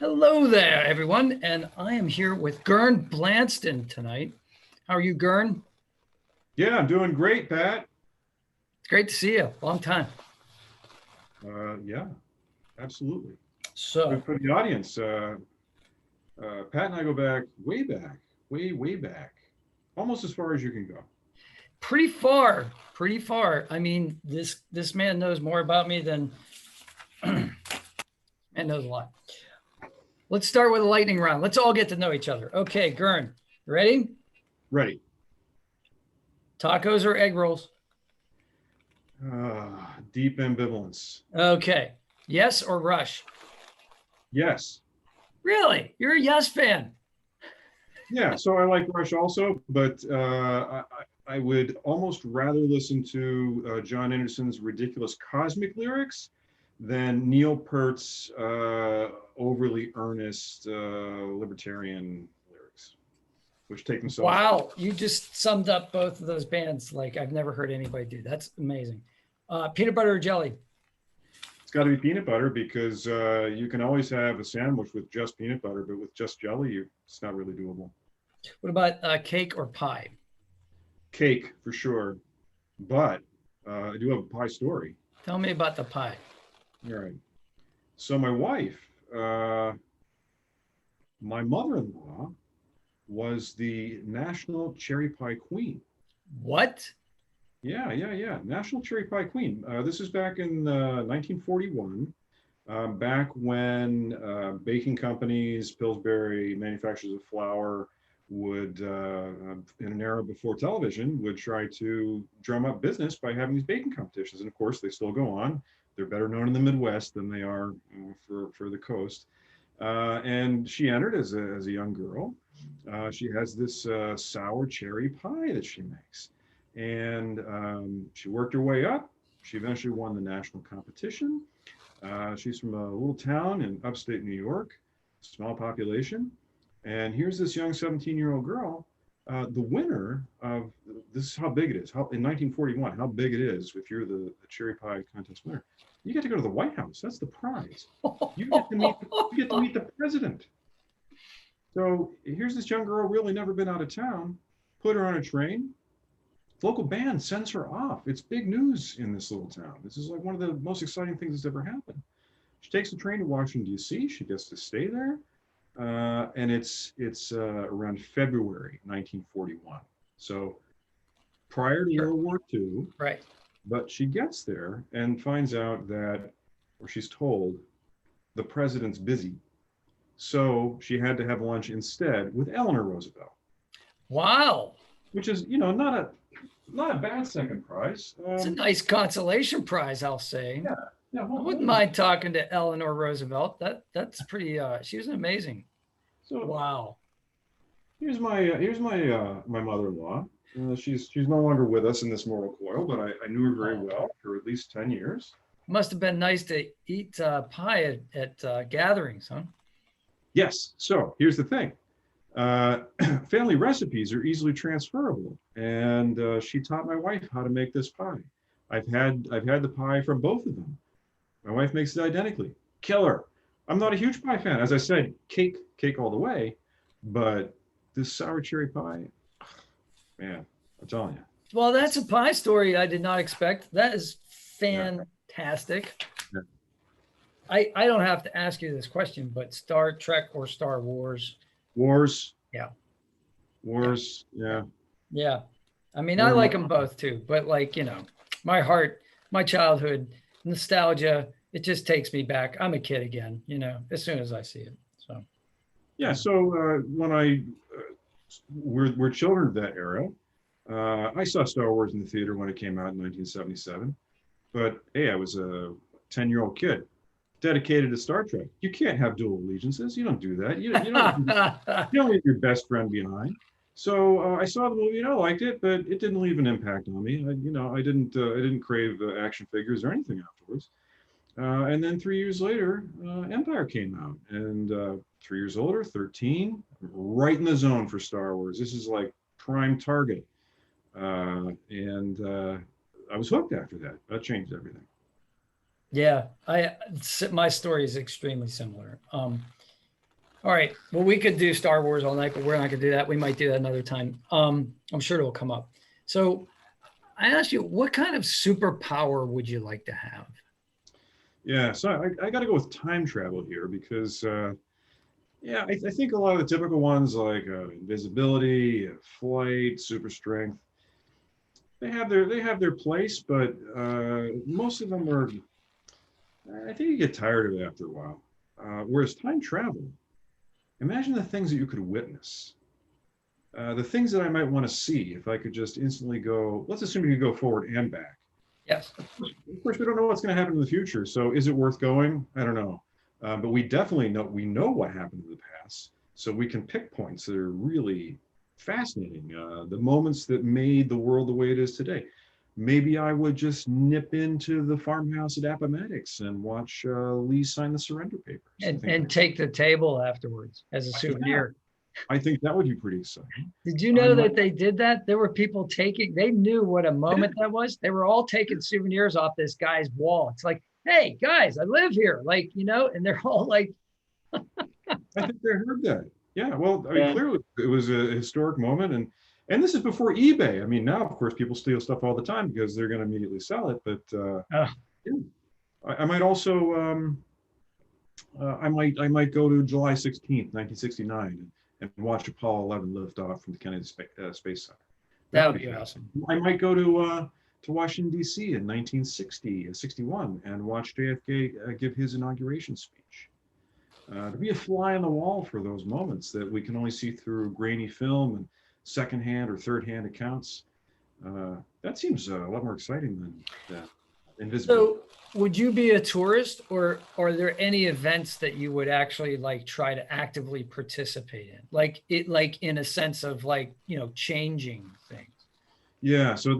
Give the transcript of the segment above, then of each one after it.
Hello there, everyone, and I am here with Gern Blanston tonight. How are you, Gern? Yeah, I'm doing great, Pat. It's great to see you. Long time. Yeah, absolutely. So, For the audience, Pat and I go back, way back, almost as far as you can go. pretty far, pretty far. I mean, this man knows more about me than man knows a lot. Let's start with a lightning round. Let's all get to know each other. Okay, Gern, ready? Ready. Tacos or egg rolls? Deep ambivalence. Okay. Yes or Rush? Yes. Really? You're a Yes fan. Yeah, so I like Rush also, but I would almost rather listen to John Anderson's ridiculous cosmic lyrics than Neil Peart's overly earnest libertarian lyrics, which take themselves. Wow, you just summed up both of those bands like I've never heard anybody do. That's amazing. Peanut butter or jelly? It's got to be peanut butter because you can always have a sandwich with just peanut butter, but with just jelly, it's not really doable. What about cake or pie? Cake for sure, but I do have a pie story. Tell me about the pie. All right. So my wife, my mother-in-law, was the national cherry pie queen. What? Yeah. National cherry pie queen. This is back in 1941, back when baking companies, Pillsbury, manufacturers of flour, would, in an era before television, would try to drum up business by having these baking competitions. And of course, they still go on. They're better known in the Midwest than they are for the coast. And she entered as a young girl. She has this sour cherry pie that she makes. And she worked her way up. She eventually won the national competition. She's from a little town in upstate New York, small population. And here's this young 17-year-old girl, the winner of, this is how big it is, in 1941, how big it is if you're the cherry pie contest winner. You get to go to the White House. That's the prize. You get to meet the president. So here's this young girl, really never been out of town, put her on a train. The local band sends her off. It's big news in this little town. This is like one of the most exciting things that's ever happened. She takes the train to Washington, D.C. She gets to stay there. And it's around February 1941. So prior to World War II. Right. But she gets there and finds out that, or she's told, the president's busy. So she had to have lunch instead with Eleanor Roosevelt. Wow. Which is, not a bad second prize. It's a nice consolation prize, I'll say. Yeah, I wouldn't mind talking to Eleanor Roosevelt. That's pretty. She was amazing. So wow. Here's my mother-in-law. She's no longer with us in this mortal coil, but I knew her very well for at least 10 years. Must have been nice to eat pie at gatherings, huh? Yes. So here's the thing. Family recipes are easily transferable, and she taught my wife how to make this pie. I've had the pie from both of them. My wife makes it identically. Killer. I'm not a huge pie fan. As I said, cake all the way, but this sour cherry pie, man, I'm telling you. Well, that's a pie story I did not expect. That is fantastic. Yeah. I don't have to ask you this question, but Star Trek or Star Wars? Wars. Yeah. Wars. Yeah. Yeah. I mean, I like them both too, but my heart, my childhood, nostalgia, it just takes me back. I'm a kid again, as soon as I see it. So. Yeah. So when we're children of that era, I saw Star Wars in the theater when it came out in 1977. But hey, I was a 10-year-old kid dedicated to Star Trek. You can't have dual allegiances. You don't do that. You don't leave your best friend behind. So I saw the movie and I liked it, but it didn't leave an impact on me. I didn't crave action figures or anything afterwards. And then 3 years later, Empire came out, and 3 years older, 13, right in the zone for Star Wars. This is like prime target, and I was hooked after that. That changed everything. Yeah, my story is extremely similar. All right. Well, we could do Star Wars all night, but we're not going to do that. We might do that another time. I'm sure it'll come up. So I asked you, what kind of superpower would you like to have? Yeah, so I got to go with time travel here because, yeah, I think a lot of the typical ones like invisibility, flight, super strength, they have their place, but most of them are. I think you get tired of it after a while. Whereas time travel, imagine the things that you could witness. The things that I might want to see if I could just instantly go, let's assume you could go forward and back. Yes. Of course, we don't know what's going to happen in the future. So is it worth going? I don't know. But we definitely know what happened in the past. So we can pick points that are really fascinating. The moments that made the world the way it is today. Maybe I would just nip into the farmhouse at Appomattox and watch Lee sign the surrender papers. And take the table afterwards as a souvenir. I think that would be pretty exciting. Did you know that they did that? There were people they knew what a moment that was. They were all taking souvenirs off this guy's wall. It's like, hey, guys, I live here. Like, and they're all like. I think they heard that. Yeah, well, I mean, clearly it was a historic moment. And this is before eBay. I mean, now, of course, people steal stuff all the time because they're going to immediately sell it. But yeah. I might also, I might go to July 16th, 1969. And watch Apollo 11 lift off from the Kennedy Space Center. That would be awesome. I might go to Washington, D.C. in 1961 and watch JFK give his inauguration speech. To be a fly on the wall for those moments that we can only see through grainy film and secondhand or third-hand accounts. That seems a lot more exciting than invisibility. So would you be a tourist, or are there any events that you would actually like try to actively participate in? Like in a sense of changing things? Yeah, so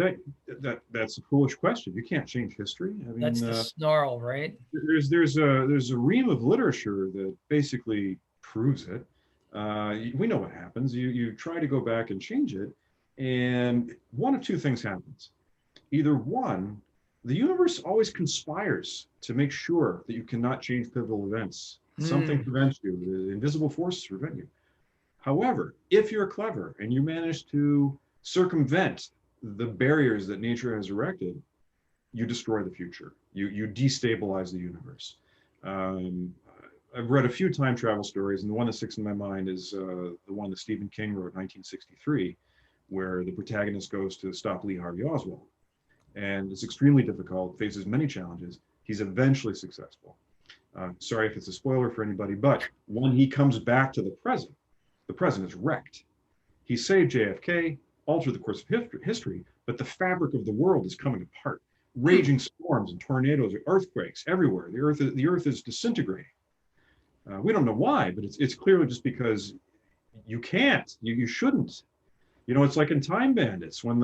that's a foolish question. You can't change history. I mean, that's the snarl, right? There's a ream of literature that basically proves it. We know what happens. You try to go back and change it, and one of two things happens. Either one, the universe always conspires to make sure that you cannot change pivotal events. Something prevents you. The invisible forces prevent you. However, if you're clever and you manage to circumvent the barriers that nature has erected, you destroy the future. You destabilize the universe. I've read a few time travel stories, and the one that sticks in my mind is the one that Stephen King wrote in 1963, where the protagonist goes to stop Lee Harvey Oswald. And it's extremely difficult, faces many challenges. He's eventually successful. Sorry if it's a spoiler for anybody, but when he comes back to the present is wrecked. He saved JFK, altered the course of history, but the fabric of the world is coming apart. Raging storms and tornadoes, earthquakes everywhere. The earth is disintegrating. We don't know why, but it's clearly just because you can't, you shouldn't. It's like in Time Bandits when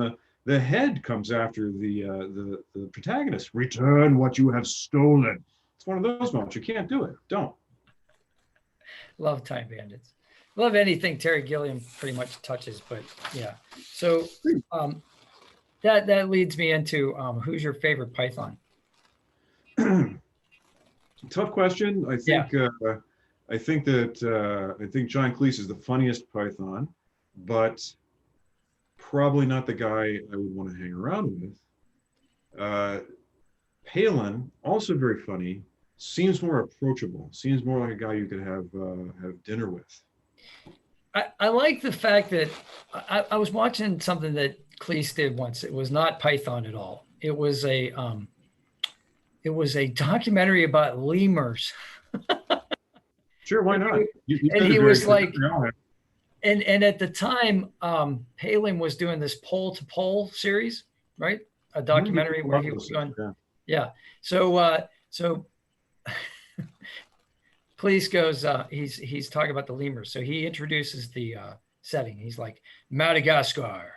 the head comes after the protagonist. Return what you have stolen. It's one of those moments. You can't do it. Don't. Love Time Bandits. Love anything Terry Gilliam pretty much touches, but yeah. So that leads me into who's your favorite Python? Tough question. I think I think John Cleese is the funniest Python, but probably not the guy I would want to hang around with. Palin, also very funny, seems more approachable, seems more like a guy you could have dinner with. I like the fact that I was watching something that Cleese did once. It was not Python at all. It was a documentary about lemurs. Sure, why not? And he was like, and at the time, Palin was doing this pole to pole series, right? A documentary where he was going. Yeah. So Cleese goes, he's talking about the lemurs. So he introduces the setting. He's like, Madagascar,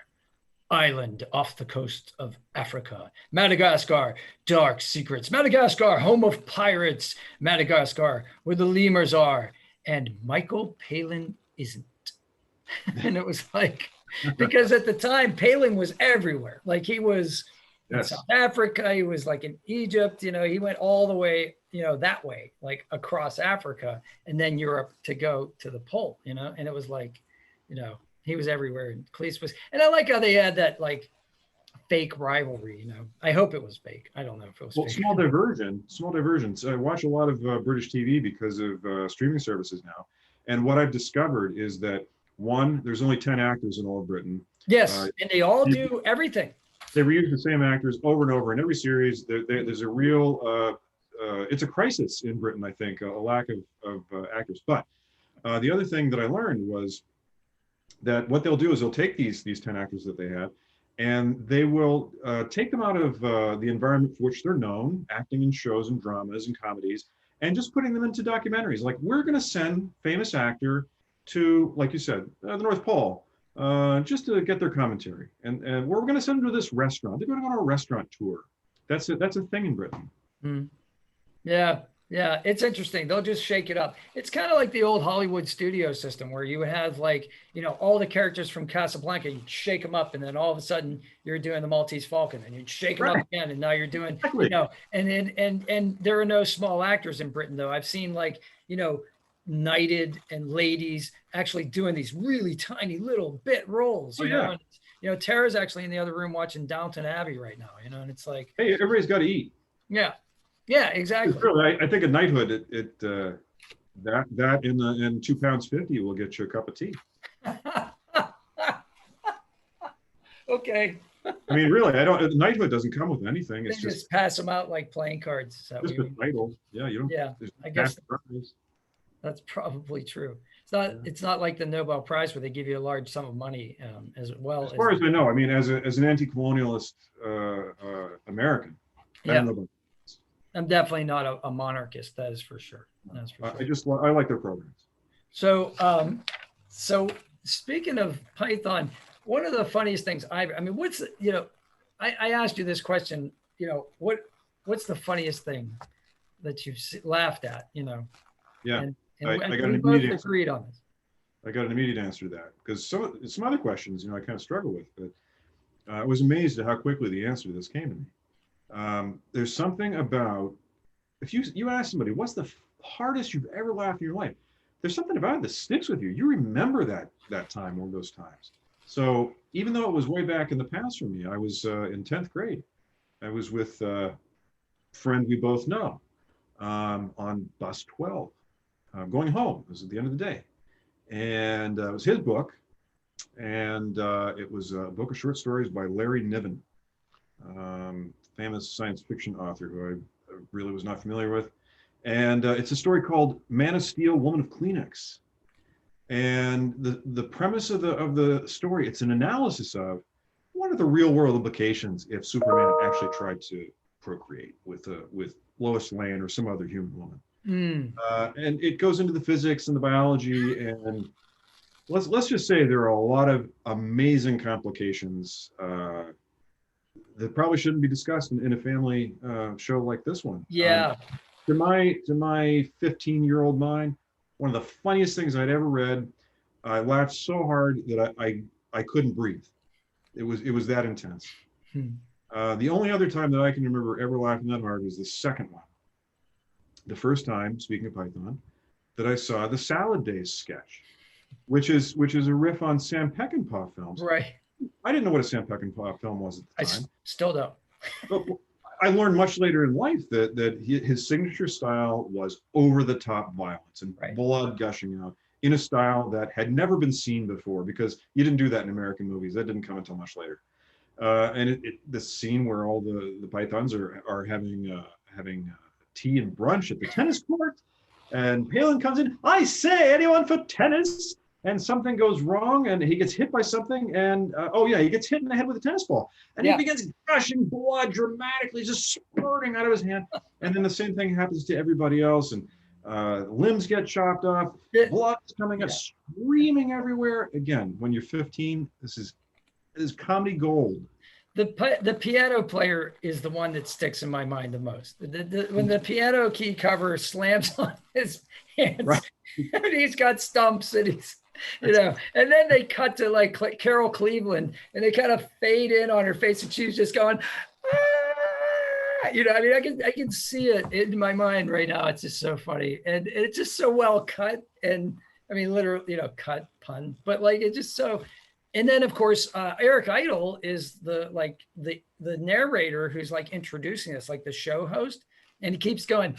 island off the coast of Africa. Madagascar, dark secrets. Madagascar, home of pirates. Madagascar, where the lemurs are. And Michael Palin isn't. And it was like, because at the time, Palin was everywhere. Like he was in South Africa. He was like in Egypt. He went all the way, that way, like across Africa and then Europe to go to the pole, and it was like, he was everywhere. And Cleese was, and I like how they had that like fake rivalry, I hope it was fake. I don't know if it was fake. Small diversions. I watch a lot of British TV because of streaming services now. And what I've discovered is that one, there's only 10 actors in all of Britain. Yes, and they all do everything. They reuse the same actors over and over in every series. There's a real, it's a crisis in Britain, I think, a lack of actors. But the other thing that I learned was that what they'll do is they'll take these 10 actors that they have, and they will take them out of the environment for which they're known, acting in shows and dramas and comedies, and just putting them into documentaries. Like, we're going to send famous actor to, like you said, the North Pole, just to get their commentary. And we're going to send them to this restaurant. They're going to go on a restaurant tour. That's a thing in Britain. Mm. Yeah, it's interesting. They'll just shake it up. It's kind of like the old Hollywood studio system where you have like, all the characters from Casablanca, you'd shake them up, and then all of a sudden you're doing the Maltese Falcon, and you'd shake them up again, and now you're doing, Exactly. and there are no small actors in Britain though. I've seen like, knighted and ladies actually doing these really tiny little bit roles, you know. And, Tara's actually in the other room watching Downton Abbey right now, and it's like, Hey, everybody's got to eat. Yeah, exactly. Really, I think a knighthood, that in £2.50 will get you a cup of tea. Okay. I mean, really, knighthood doesn't come with anything. They It's just pass them out like playing cards. just a title. Yeah, you don't. Yeah, I guess that's probably true. It's not like the Nobel Prize where they give you a large sum of money as well. As far as I know, I mean, as an anti-colonialist American, I don't know about. I'm definitely not a monarchist. That is for sure. That's for sure. I like their programs. So, speaking of Python, one of the funniest things I asked you this question, what's the funniest thing that you've laughed at, Yeah. And I got an both immediate agreed on this. I got an immediate answer to that, because some other questions, I kind of struggle with, but I was amazed at how quickly the answer to this came to me. There's something about, if you ask somebody, what's the hardest you've ever laughed in your life? There's something about it that sticks with you. You remember that time or those times. So even though it was way back in the past for me, I was in 10th grade. I was with a friend we both know on bus 12, going home. It was at the end of the day. And it was his book. And it was a book of short stories by Larry Niven. Famous science fiction author who I really was not familiar with. And it's a story called Man of Steel, Woman of Kleenex. And the premise of the story, it's an analysis of what are the real world implications if Superman actually tried to procreate with Lois Lane or some other human woman. And it goes into the physics and the biology, and let's just say there are a lot of amazing complications that probably shouldn't be discussed in a family show like this one. Yeah. To my 15-year-old mind, one of the funniest things I'd ever read. I laughed so hard that I couldn't breathe. It was that intense. The only other time that I can remember ever laughing that hard was the second one. The first time, speaking of Python, that I saw the Salad Days sketch, which is a riff on Sam Peckinpah films. Right. I didn't know what a Sam Peckinpah film was at the time. I still don't. But I learned much later in life that his signature style was over-the-top violence and blood gushing out in a style that had never been seen before, because you didn't do that in American movies. That didn't come until much later. And the scene where all the pythons are having tea and brunch at the tennis court, and Palin comes in, I say, anyone for tennis? And something goes wrong, and he gets hit by something, and he gets hit in the head with a tennis ball, and he begins gushing blood dramatically, just spurting out of his hand. And then the same thing happens to everybody else, and limbs get chopped off, blood's coming up, screaming everywhere. Again, when you're 15, this is comedy gold. The piano player is the one that sticks in my mind the most. When the piano key cover slams on his hands, and he's got stumps, and he's, and then they cut to like Carol Cleveland, and they kind of fade in on her face, and she's just going, I mean, I can see it in my mind right now. It's just so funny, and it's just so well cut, and I mean, literally, cut pun, but like it's just so. And then of course, Eric Idle is the narrator who's like introducing us, like the show host, and he keeps going.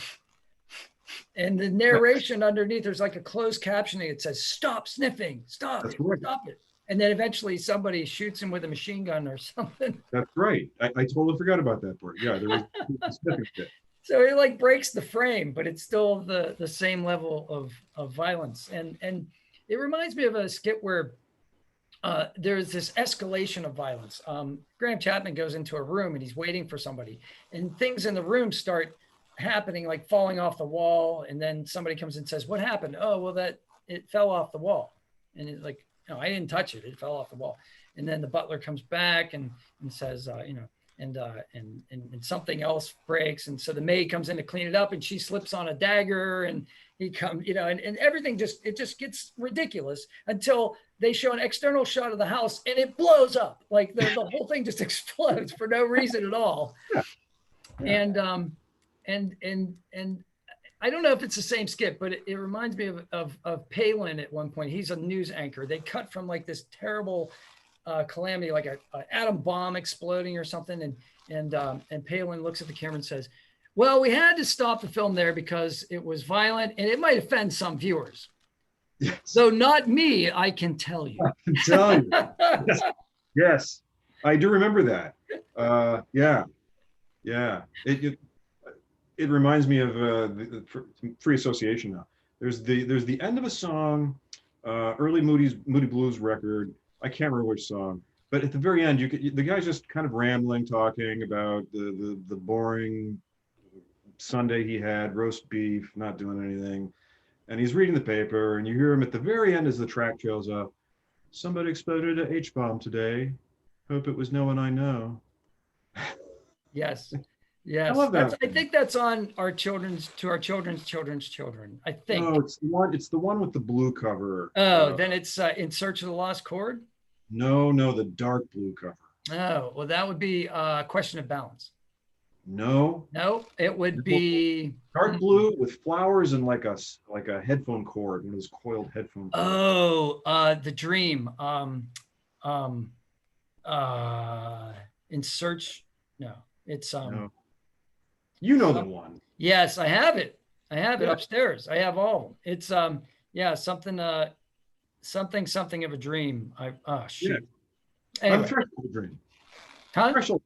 And the narration underneath, there's like a closed captioning. It says, "Stop sniffing, stop it, stop it." And then eventually somebody shoots him with a machine gun or something. That's right. I totally forgot about that part. Yeah, there was a sniffing fit. So it like breaks the frame, but it's still the same level of violence. And it reminds me of a skit where there's this escalation of violence. Graham Chapman goes into a room and he's waiting for somebody, and things in the room start happening, like falling off the wall. And then somebody comes and says, "What happened?" "Oh, well, it fell off the wall." And it's like, "No, I didn't touch it. It fell off the wall." And then the butler comes back and says, and something else breaks. And so the maid comes in to clean it up, and she slips on a dagger, and he comes, and everything just gets ridiculous until they show an external shot of the house and it blows up. Like the whole thing just explodes for no reason at all. Yeah. And I don't know if it's the same skit, but it reminds me of Palin at one point. He's a news anchor. They cut from like this terrible calamity, like an atom bomb exploding or something. And Palin looks at the camera and says, "Well, we had to stop the film there because it was violent and it might offend some viewers." Yes. So not me, I can tell you. I can tell you. Yes, I do remember that. Yeah. It reminds me of the free association now. There's the end of a song, early Moody Blues record. I can't remember which song, but at the very end, the guy's just kind of rambling, talking about the boring Sunday he had, roast beef, not doing anything, and he's reading the paper, and you hear him at the very end as the track trails up. "Somebody exploded an H-bomb today. Hope it was no one I know." Yes. Yes, I love that. I think that's on our children's children. I think. No, it's the one with the blue cover. Oh, then it's In Search of the Lost Chord. No, the dark blue cover. Oh, well, that would be Question of Balance. No, it would be dark blue with flowers and like a headphone cord, one of those coiled headphone cords. Oh, The Dream. In Search. No, it's No. You know the one. Yes, I have it. Upstairs. I have all of them. It's something of a dream. Shoot. Yeah. Anyway. On the threshold of a dream. Huh? Threshold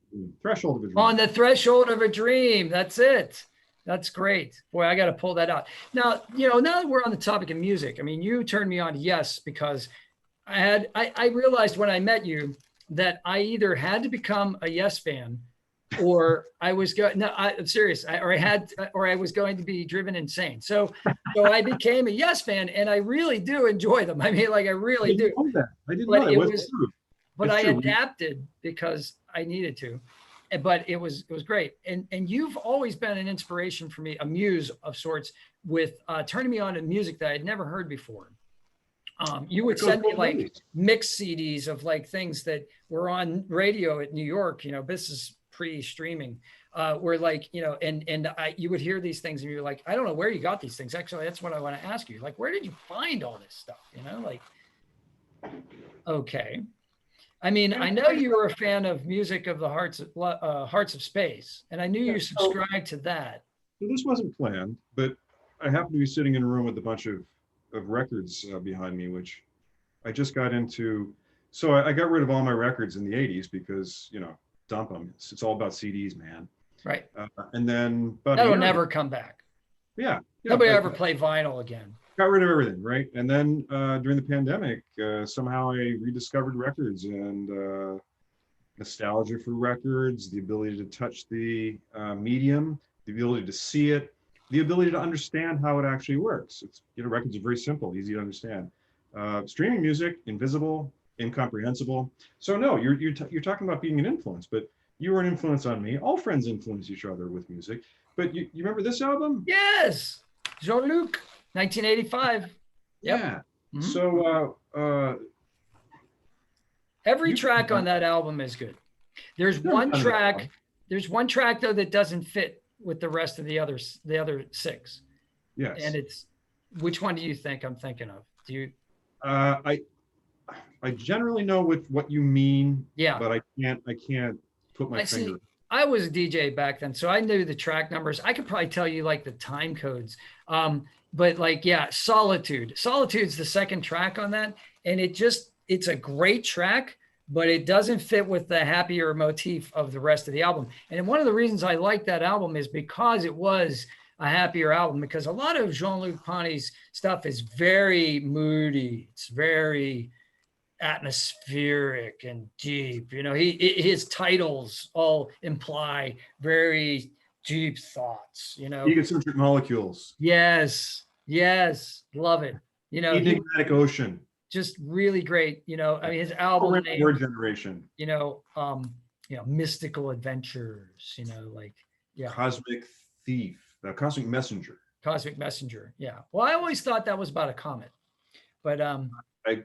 of a dream. On the threshold of a dream. That's it. That's great. Boy, I got to pull that out. Now, now that we're on the topic of music, I mean, you turned me on to Yes because I realized when I met you that I either had to become a Yes fan or I was going. No, I'm serious. I was going to be driven insane. So I became a Yes fan, and I really do enjoy them. I mean, like I really do. I didn't know that. Was true. But I adapted because I needed to. But it was great. And you've always been an inspiration for me, a muse of sorts, with turning me on to music that I'd never heard before. You would send me like mix CDs of like things that were on radio at New York. This is pre-streaming, where like, you would hear these things and you're like, I don't know where you got these things. Actually, that's what I want to ask you. Like, where did you find all this stuff? Okay. I mean, I know you were a fan of music of the Hearts of Space, and I knew you subscribed to that. So this wasn't planned, but I happened to be sitting in a room with a bunch of records behind me, which I just got into. So I got rid of all my records in the 80s because, dump them. It's all about CDs, man. Right. And then that'll never come back. Yeah. Nobody ever play vinyl again. Got rid of everything, right? And then during the pandemic, somehow I rediscovered records and nostalgia for records, the ability to touch the medium, the ability to see it, the ability to understand how it actually works. It's, records are very simple, easy to understand. Streaming music, invisible, incomprehensible. So no, you're talking about being an influence, but you were an influence on me. All friends influence each other with music. But you remember this album? Yes, Jean-Luc, 1985. Yep. Yeah. Mm-hmm. So every track on that album is good. There's one track There's one track though that doesn't fit with the rest of the other 6. Yes. And it's, which one do you think I'm thinking of? Do you? I generally know what you mean. Yeah. But I can't put my finger. I was a DJ back then, so I knew the track numbers. I could probably tell you like the time codes. But like, yeah, Solitude's the second track on that. And it's a great track, but it doesn't fit with the happier motif of the rest of the album. And one of the reasons I like that album is because it was a happier album, because a lot of Jean-Luc Ponty's stuff is very moody. It's very atmospheric and deep. You know, his titles all imply very deep thoughts, you know. Egocentric Molecules. Yes. Love it. You know, Enigmatic Ocean. Just really great. You know, I mean, his album name, Word Generation. You know, Mystical Adventures, you know, like, yeah. Cosmic Thief. Cosmic Messenger. Cosmic Messenger. Yeah. Well, I always thought that was about a comet, but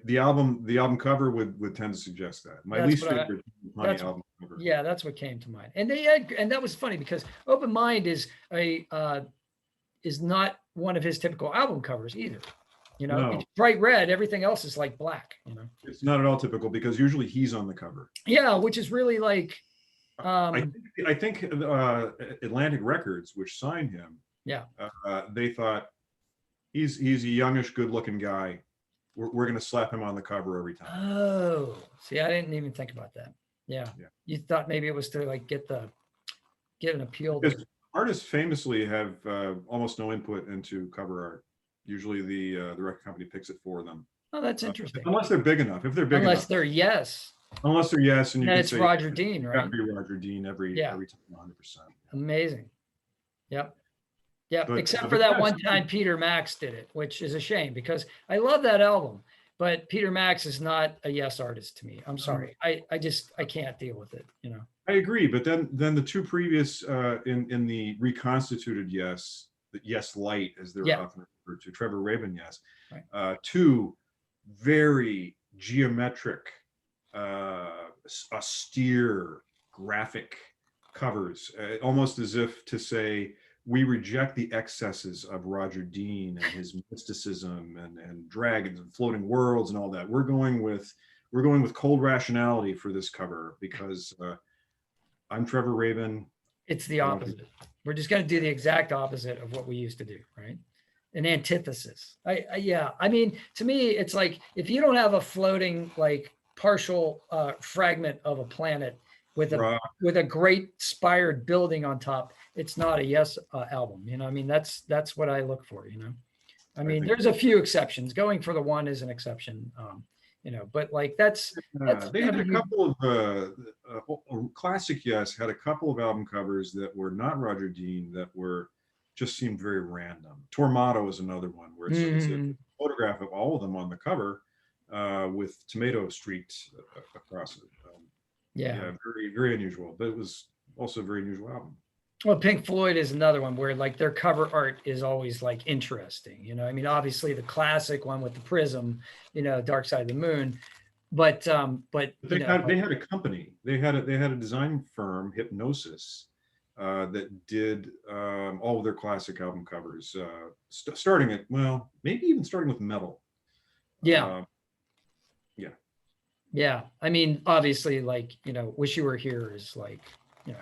the album cover would tend to suggest that. My least favorite album cover. Yeah, that's what came to mind. And and that was funny because Open Mind is not one of his typical album covers either. You know, no. It's bright red. Everything else is like black. You know, it's not at all typical because usually he's on the cover. Yeah, which is really like. I think Atlantic Records, which signed him. Yeah. They thought he's a youngish, good-looking guy. We're going to slap him on the cover every time. Oh, see, I didn't even think about that. Yeah. You thought maybe it was to like get an appeal. Because artists famously have almost no input into cover art. Usually the record company picks it for them. Oh, that's interesting. Unless they're big enough. If they're big unless enough. they're yes. Unless they're yes, and you can it's say Roger Dean, right? Got to be Roger Dean every time, 100%. Amazing. Yep. Except for that one time Peter Max did it, which is a shame because I love that album, but Peter Max is not a yes artist to me. I'm sorry. I can't deal with it. You know. I agree, but then the two previous in the reconstituted Yes, the Yes Light as they're often referred to, Trevor Rabin Yes, right. Two very geometric, austere graphic covers, almost as if to say we reject the excesses of Roger Dean and his mysticism and dragons and floating worlds and all that. We're going with cold rationality for this cover because I'm Trevor Rabin. It's the opposite. We're just going to do the exact opposite of what we used to do, right? An antithesis. I mean, to me, it's like if you don't have a floating, like partial fragment of a planet with a great spired building on top, it's not a Yes album. You know, I mean, that's what I look for. You know, I mean, there's a few exceptions. Going for the one is an exception. You know, but like that's they had a couple of classic Yes had a couple of album covers that were not Roger Dean that were just seemed very random. Tormato is another one where it's a photograph of all of them on the cover with Tomato Street across it. Very, very unusual, but it was also a very unusual album. Well, Pink Floyd is another one where like their cover art is always like interesting. You know, I mean, obviously the classic one with the prism, you know, Dark Side of the Moon, but they had a company. They had a design firm, Hypnosis, that did all of their classic album covers, starting with metal. Yeah. I mean, obviously, like, you know, Wish You Were Here is like, you know,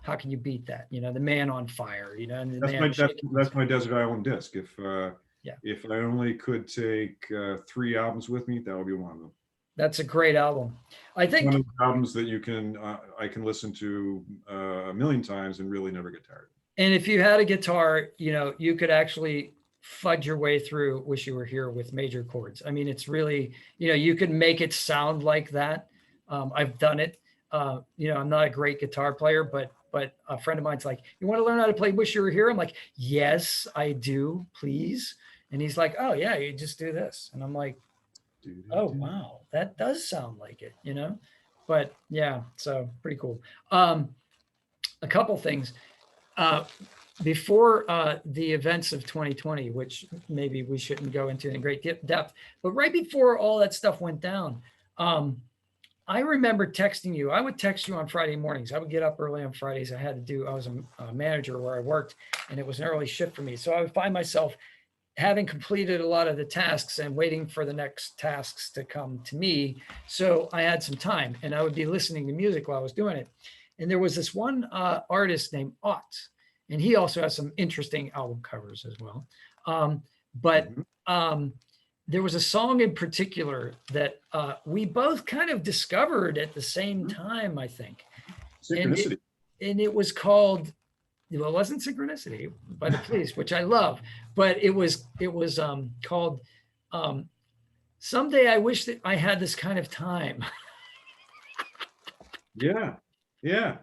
how can you beat that? You know, The Man on Fire, you know, and that's my Desert Island disc. If I only could take 3 albums with me, that would be one of them. That's a great album. I think one of the albums that I can listen to a million times and really never get tired. And if you had a guitar, you know, you could actually fudge your way through Wish You Were Here with major chords. I mean, it's really, you know, you can make it sound like that. I've done it. You know, I'm not a great guitar player, but a friend of mine's like, you want to learn how to play Wish You Were Here? I'm like, yes, I do, please. And he's like, oh yeah, you just do this. And I'm like, oh, wow, that does sound like it, you know? But yeah, so pretty cool. A couple things. Before the events of 2020, which maybe we shouldn't go into in great depth, but right before all that stuff went down, I remember texting you. I would text you on Friday mornings. I would get up early on Fridays. I was a manager where I worked, and it was an early shift for me. So I would find myself having completed a lot of the tasks and waiting for the next tasks to come to me. So I had some time, and I would be listening to music while I was doing it. And there was this one artist named Ott, and he also has some interesting album covers as well. But there was a song in particular that we both kind of discovered at the same time, I think. Synchronicity. And it was called, well, it wasn't Synchronicity by the Police, which I love, but it was called Someday I Wish That I Had This Kind of Time. Yeah. Yeah.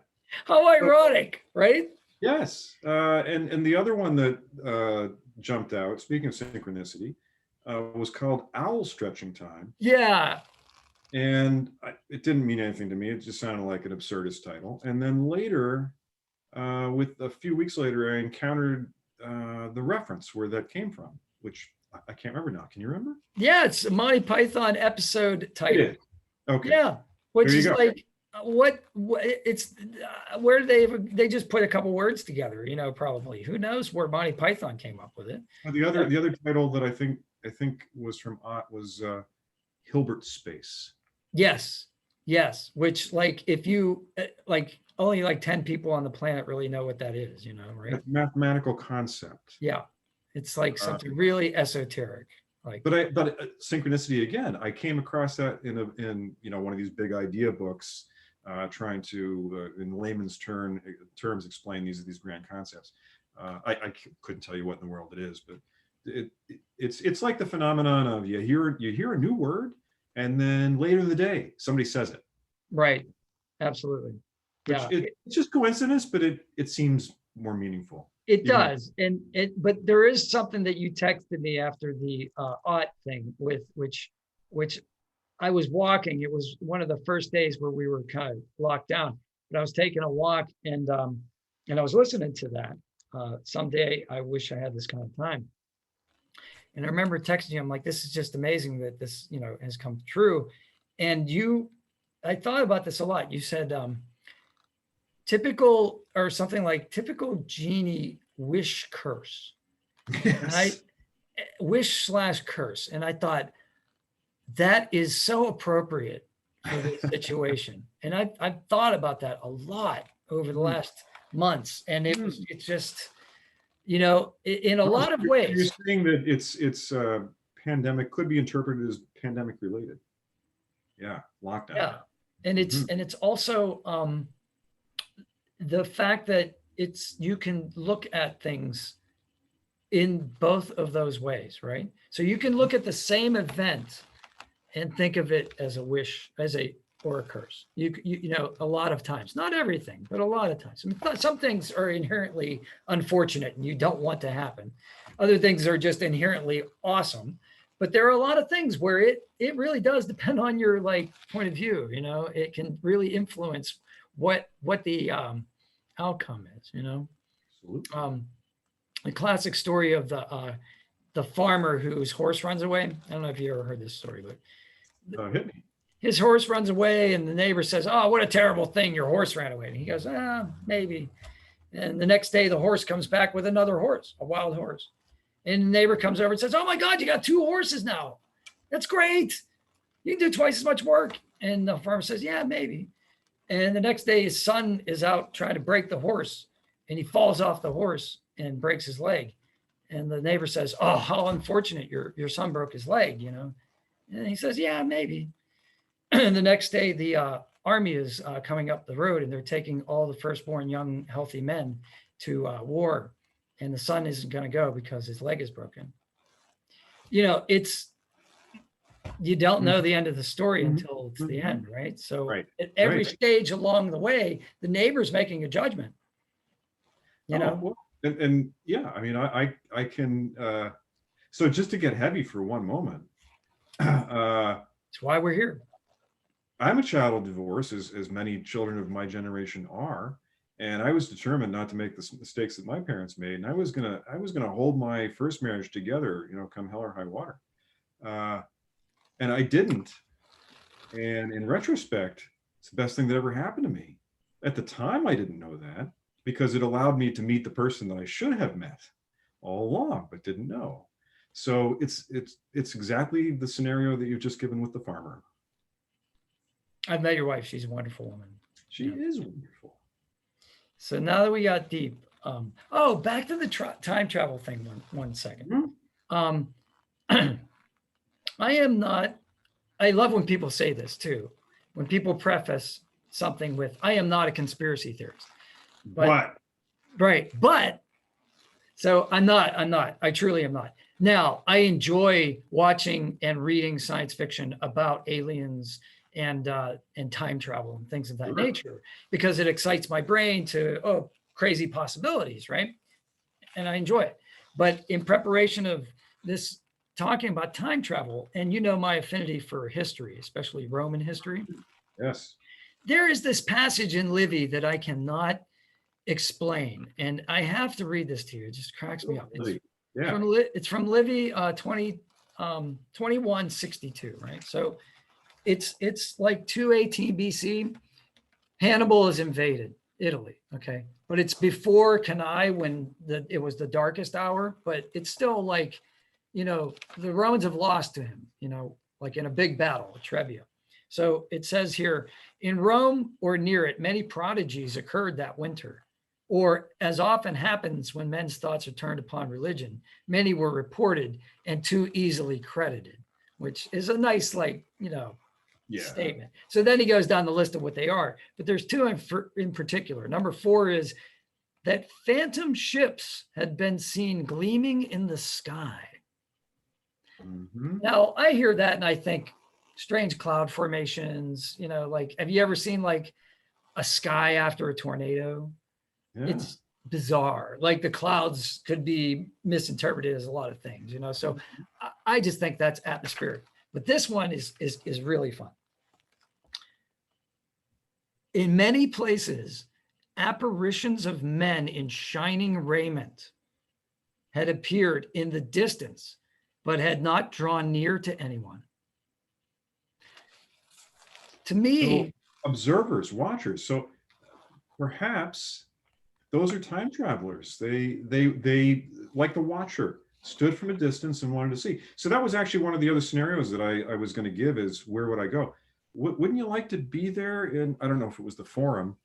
How ironic, right? Yes. And the other one that jumped out, speaking of synchronicity, was called Owl Stretching Time. Yeah. And it didn't mean anything to me. It just sounded like an absurdist title. And then later, with a few weeks later, I encountered the reference where that came from, which I can't remember now. Can you remember? Yeah, it's a Monty Python episode title. Okay. Yeah, which is go. like what it's where they just put a couple words together, probably. Who knows where Monty Python came up with it? The other title that I think was from Ott was Hilbert Space. Yes. Which, like, if you only like 10 people on the planet really know what that is, right? A mathematical concept. Yeah, it's like something really esoteric. Like, but synchronicity again. I came across that in one of these big idea books, trying to, in layman's terms, explain these grand concepts. I couldn't tell you what in the world it is, but it's like the phenomenon of you hear a new word, and then later in the day somebody says it. Right. Absolutely. Yeah. It's just coincidence, but it seems more meaningful. It does. But there is something that you texted me after the Ott thing with which I was walking. It was one of the first days where we were kind of locked down, but I was taking a walk and I was listening to that. Someday I wish I had this kind of time. And I remember texting you, I'm like, this is just amazing that this, has come true. And I thought about this a lot. You said, typical, or something like typical genie wish curse. Yes. Wish/curse. And I thought that is so appropriate for this situation. And I've thought about that a lot over the last months. And it's just, in a lot of ways. You're saying that it's pandemic could be interpreted as pandemic related. Yeah. Lockdown. Yeah. And it's also the fact that you can look at things in both of those ways, right? So you can look at the same event and think of it as a wish, or a curse. You a lot of times, not everything, but a lot of times. I mean, some things are inherently unfortunate and you don't want to happen. Other things are just inherently awesome. But there are a lot of things where it really does depend on your point of view. It can really influence what the outcome is. Absolutely. The classic story of the farmer whose horse runs away. I don't know if you ever heard this story, but Hit me. his horse runs away, and the neighbor says, "Oh, what a terrible thing! Your horse ran away." And he goes, maybe. And the next day, the horse comes back with another horse, a wild horse. And the neighbor comes over and says, "Oh my God, you got 2 horses now. That's great. You can do twice as much work." And the farmer says, "Yeah, maybe." And the next day, his son is out trying to break the horse, and he falls off the horse and breaks his leg. And the neighbor says, "Oh, how unfortunate! Your son broke his leg, And he says, "Yeah, maybe." And the next day, the army is coming up the road, and they're taking all the firstborn young, healthy men to war. And the son isn't going to go because his leg is broken. You don't know the end of the story until it's the end, right? So at every stage along the way, the neighbor's making a judgment. Well, and yeah, I mean, I can. So just to get heavy for one moment, that's why we're here. I'm a child of divorce, as many children of my generation are. And I was determined not to make the mistakes that my parents made, and I was gonna hold my first marriage together, come hell or high water. And I didn't. And in retrospect, it's the best thing that ever happened to me. At the time, I didn't know that because it allowed me to meet the person that I should have met all along, but didn't know. So it's exactly the scenario that you've just given with the farmer. I've met your wife. She's a wonderful woman. She is wonderful. So now that we got deep, back to the time travel thing one second. Mm-hmm. I love when people say this too. When people preface something with, I am not a conspiracy theorist. But right. But so I'm not. I truly am not. Now, I enjoy watching and reading science fiction about aliens and time travel and things of that nature, because it excites my brain to crazy possibilities, right? And I enjoy it. But in preparation of this, talking about time travel, and my affinity for history, especially Roman history. Yes. There is this passage in Livy that I cannot explain, and I have to read this to you. It just cracks me up. It's from Livy 2162, right? So it's like 218 BC. Hannibal has invaded Italy, okay? But it's before Cannae, when it was the darkest hour, but it's still like, the Romans have lost to him, like in a big battle at Trebia. So it says here, in Rome or near it, many prodigies occurred that winter. Or, as often happens when men's thoughts are turned upon religion, many were reported and too easily credited, which is a nice, statement. So then he goes down the list of what they are. But there's two in particular. Number 4 is that phantom ships had been seen gleaming in the sky. Mm-hmm. Now, I hear that and I think strange cloud formations, have you ever seen like a sky after a tornado? Yeah. It's bizarre. Like the clouds could be misinterpreted as a lot of things, so I just think that's atmospheric. But this one is really fun. In many places, apparitions of men in shining raiment had appeared in the distance, but had not drawn near to anyone. To me, so observers, watchers. So perhaps those are time travelers. They like the watcher, stood from a distance and wanted to see. So that was actually one of the other scenarios that I was going to give is, where would I go? Wouldn't you like to be there in, I don't know if it was the Forum,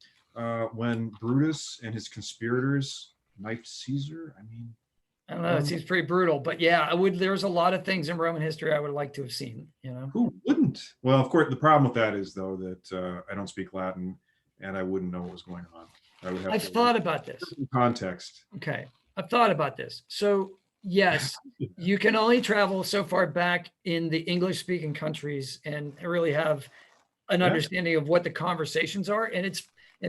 when Brutus and his conspirators knifed Caesar? I don't know. It seems pretty brutal, but yeah, there's a lot of things in Roman history I would like to have seen, Who wouldn't? Well, of course, the problem with that is, though, that I don't speak Latin and I wouldn't know what was going on. I've thought about this. Context. Okay. I've thought about this. So yes, you can only travel so far back in the English speaking countries and really have an understanding of what the conversations are. And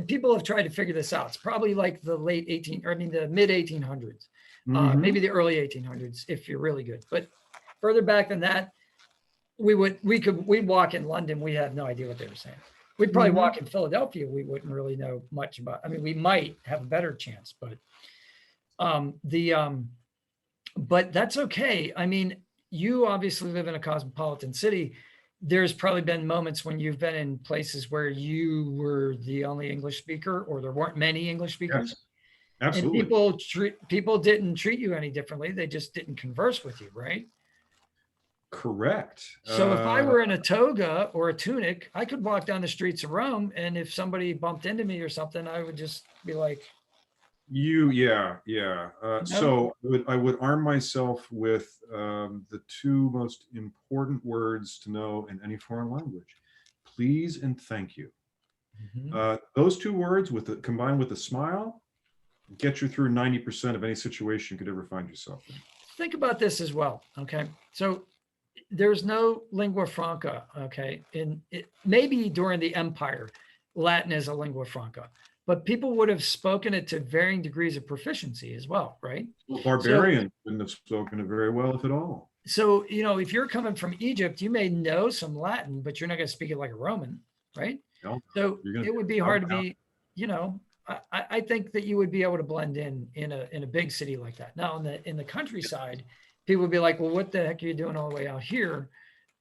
people have tried to figure this out. It's probably like the mid 1800s, maybe the early 1800s, if you're really good. But further back than that, we'd walk in London. We have no idea what they were saying. We'd probably walk in Philadelphia. We wouldn't really know much about. We might have a better chance, but but that's okay. You obviously live in a cosmopolitan city. There's probably been moments when you've been in places where you were the only English speaker, or there weren't many English speakers. Yes, absolutely. And people didn't treat you any differently. They just didn't converse with you, right? Correct. So if I were in a toga or a tunic, I could walk down the streets of Rome, and if somebody bumped into me or something, I would just be like, So I would arm myself with the 2 most important words to know in any foreign language: please and thank you. Mm-hmm. Those 2 words, combined with a smile, get you through 90% of any situation you could ever find yourself in. Think about this as well. Okay, so there's no lingua franca. Okay, maybe during the Empire, Latin is a lingua franca, but people would have spoken it to varying degrees of proficiency as well, right? Well, barbarians wouldn't have spoken it very well, if at all. So, if you're coming from Egypt, you may know some Latin, but you're not going to speak it like a Roman, right? No, so it would be hard to be, I think that you would be able to blend in a big city like that. Now, in the countryside, people would be like, well, what the heck are you doing all the way out here?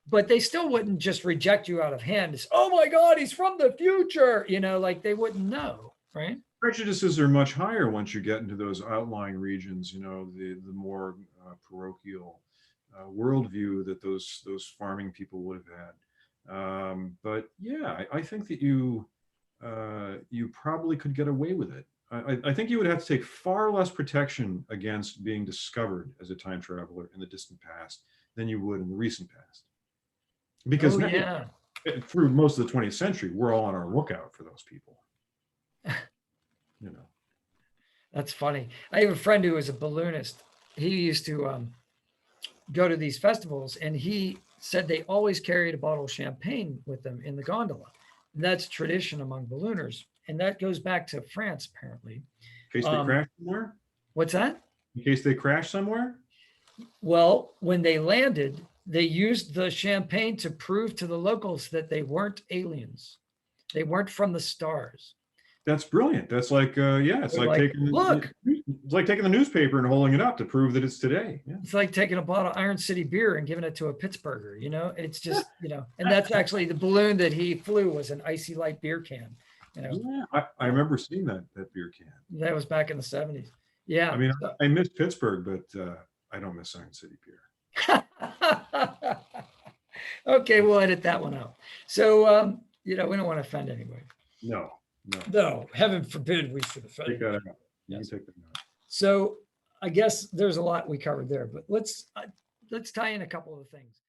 but they still wouldn't just reject you out of hand. It's, oh my God, he's from the future. You know, like they wouldn't know, right? Prejudices are much higher once you get into those outlying regions, you know, the more parochial worldview that those farming people would have had. But yeah, I think that you probably could get away with it. I think you would have to take far less protection against being discovered as a time traveler in the distant past than you would in the recent past. Because Oh, now, yeah. through most of the 20th century, we're all on our lookout for those people. You know. That's funny. I have a friend who was a balloonist. He used to go to these festivals, and he said they always carried a bottle of champagne with them in the gondola. And that's tradition among ballooners. And that goes back to France, apparently. In case they crash somewhere? What's that? In case they crash somewhere? Well, when they landed, they used the champagne to prove to the locals that they weren't aliens. They weren't from the stars. That's brilliant. That's like, it's like taking it's like taking the newspaper and holding it up to prove that it's today. Yeah. It's like taking a bottle of Iron City beer and giving it to a Pittsburgher, you know, it's just, you know, and that's actually the balloon that he flew was an Icy Light beer can. You know? Yeah, I remember seeing that beer can. That was back in the 70s. Yeah. I mean, I miss Pittsburgh, but I don't miss Iron City beer. Okay, we'll edit that one out. So, you know, we don't want to offend anybody. No, heaven forbid we should offend. Take that out. Yes. Take that out. So I guess there's a lot we covered there, but let's tie in a couple of things.